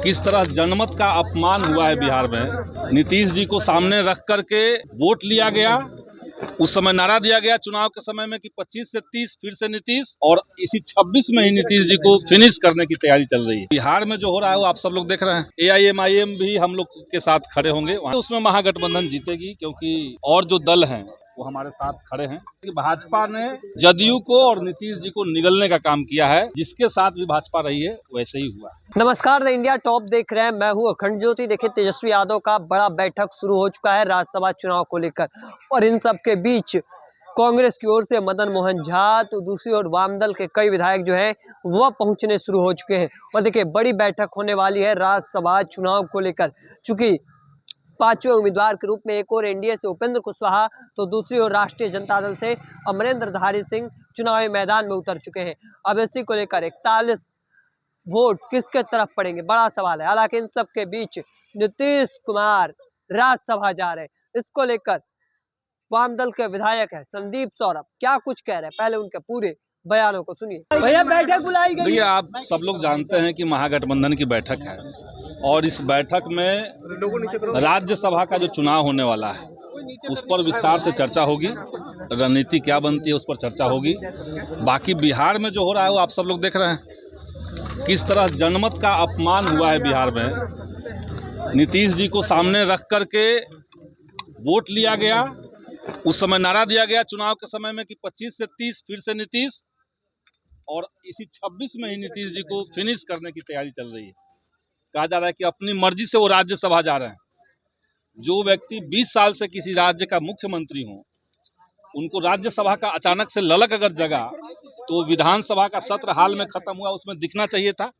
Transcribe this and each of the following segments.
किस तरह जनमत का अपमान हुआ है बिहार में। नीतीश जी को सामने रख करके वोट लिया गया। उस समय नारा दिया गया चुनाव के समय में कि 25 से 30 फिर से नीतीश, और इसी 26 में ही नीतीश जी को फिनिश करने की तैयारी चल रही है। बिहार में जो हो रहा है वो आप सब लोग देख रहे हैं। AIMIM भी हम लोग के साथ खड़े होंगे, उसमें महागठबंधन जीतेगी क्योंकि और जो दल हैं वो हमारे साथ खड़े हैं। भाजपा ने जदयू को और नीतीश जी को निगलने का काम किया है। जिसके साथ भी भाजपा रही है वैसे ही हुआ। नमस्कार, द इंडिया टॉप देख रहे हैं। मैं हूं अखंड ज्योति। देखिए, तेजस्वी यादव का बड़ा बैठक शुरू हो चुका है राज्यसभा चुनाव को लेकर, और इन सब के बीच कांग्रेस की ओर से मदन मोहन झा तो दूसरी ओर वामदल के कई विधायक जो हैं वह पहुंचने शुरू हो चुके हैं। और देखिए, बड़ी बैठक होने वाली है राज्यसभा चुनाव को लेकर, चूंकि पांचवें उम्मीदवार के रूप में एक और एनडीए से उपेंद्र कुशवाहा तो दूसरी ओर राष्ट्रीय जनता दल से अमरेंद्रधारी सिंह चुनावी मैदान में उतर चुके हैं। अब इसी को लेकर 41 वोट किसके तरफ पड़ेंगे, बड़ा सवाल है। हालांकि इन सब के बीच नीतीश कुमार राज्यसभा जा रहे हैं। इसको लेकर वामदल के विधायक है संदीप सौरभ क्या कुछ कह रहे हैं, पहले उनके पूरे बयानों को सुनिए। भैया, बैठक बुलाई गई। भैया, आप सब लोग जानते हैं कि महागठबंधन की बैठक है, और इस बैठक में राज्यसभा का जो चुनाव होने वाला है उस पर विस्तार से चर्चा होगी। रणनीति क्या बनती है उस पर चर्चा होगी। बाकी बिहार में जो हो रहा है वो आप सब लोग देख रहे हैं। किस तरह जनमत का अपमान हुआ है बिहार में। नीतीश जी को सामने रख करके वोट लिया गया। उस समय नारा दिया गया चुनाव के समय में कि 25 से 30 फिर से नीतीश, और इसी 26 में ही नीतीश जी को फिनिश करने की तैयारी चल रही है। कहा जा रहा है कि अपनी मर्जी से वो राज्यसभा जा रहे हैं। जो व्यक्ति 20 साल से किसी राज्य का मुख्यमंत्री हो, उनको राज्यसभा का अचानक से ललक अगर जगा तो विधानसभा का सत्र हाल में खत्म हुआ उसमें दिखना चाहिए था।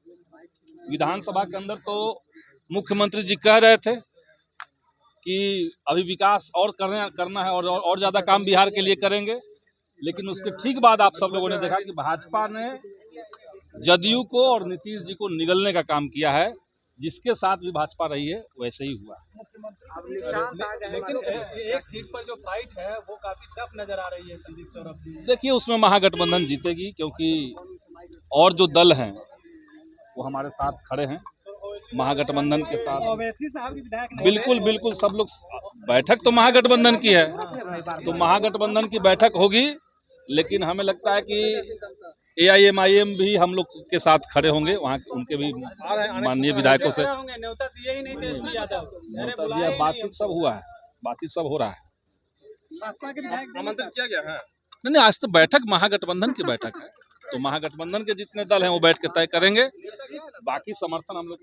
विधानसभा के अंदर तो मुख्यमंत्री जी कह रहे थे कि अभी विकास और करना है और ज्यादा काम बिहार के लिए करेंगे, लेकिन उसके ठीक बाद आप सब लोगों ने देखा कि भाजपा ने जदयू को और नीतीश जी को निगलने का काम किया है। जिसके साथ भी भाजपा रही है वैसे ही हुआ। लेकिन एक सीट पर जो फाइट है वो काफी टफ नजर आ रही है संदीप सौरभ जी। देखिए, उसमें महागठबंधन जीतेगी क्योंकि और जो दल हैं वो हमारे साथ खड़े हैं। महागठबंधन के साथ बिल्कुल बिल्कुल सब लोग। बैठक तो महागठबंधन की है, तो महागठबंधन की बैठक होगी, लेकिन हमें लगता है कि AIMIM भी हम लोग के साथ खड़े होंगे। वहाँ उनके भी माननीय विधायकों से न्योता दिए ही नहीं तेजस्वी यादव। बातचीत सब हुआ है, बातचीत सब हो रहा है। आमंत्रित किया गया है। नहीं, आज तो बैठक महागठबंधन की बैठक है, तो महागठबंधन के जितने दल हैं वो बैठ के तय करेंगे। बाकी समर्थन हम लोग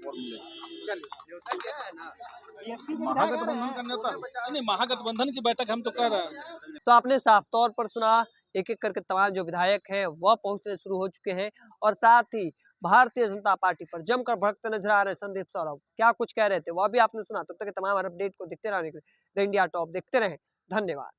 महागठबंधन का नेता नहीं, महागठबंधन की बैठक हम तो कह रहे हैं। तो आपने साफ तौर पर सुना, एक एक करके तमाम जो विधायक हैं वह पहुंचने शुरू हो चुके हैं, और साथ ही भारतीय जनता पार्टी पर जमकर भड़कते नजर आ रहे हैं संदीप सौरभ। क्या कुछ कह रहे थे वह भी आपने सुना। तब तक तमाम अपडेट को देखते रहने के लिए द इंडिया टॉप देखते रहें। धन्यवाद।